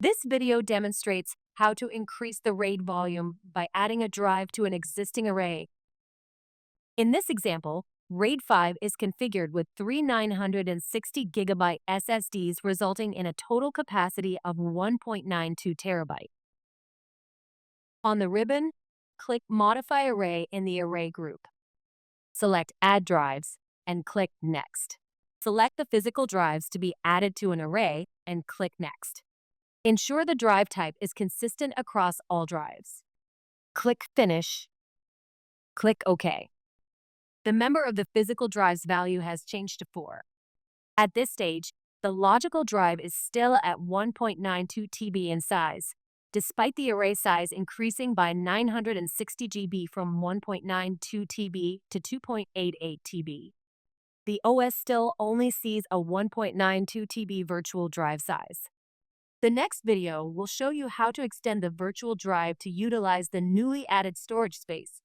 This video demonstrates how to increase the RAID volume by adding a drive to an existing array. In this example, RAID 5 is configured with three 960GB SSDs, resulting in a total capacity of 1.92 terabyte. On the ribbon, click Modify Array in the Array group. Select Add Drives and click Next. Select the physical drives to be added to an array and click Next. Ensure the drive type is consistent across all drives. Click Finish. Click OK. The member of the physical drive's value has changed to 4. At this stage, the logical drive is still at 1.92 TB in size, despite the array size increasing by 960 GB from 1.92 TB to 2.88 TB. The OS still only sees a 1.92 TB virtual drive size. The next video will show you how to extend the virtual drive to utilize the newly added storage space.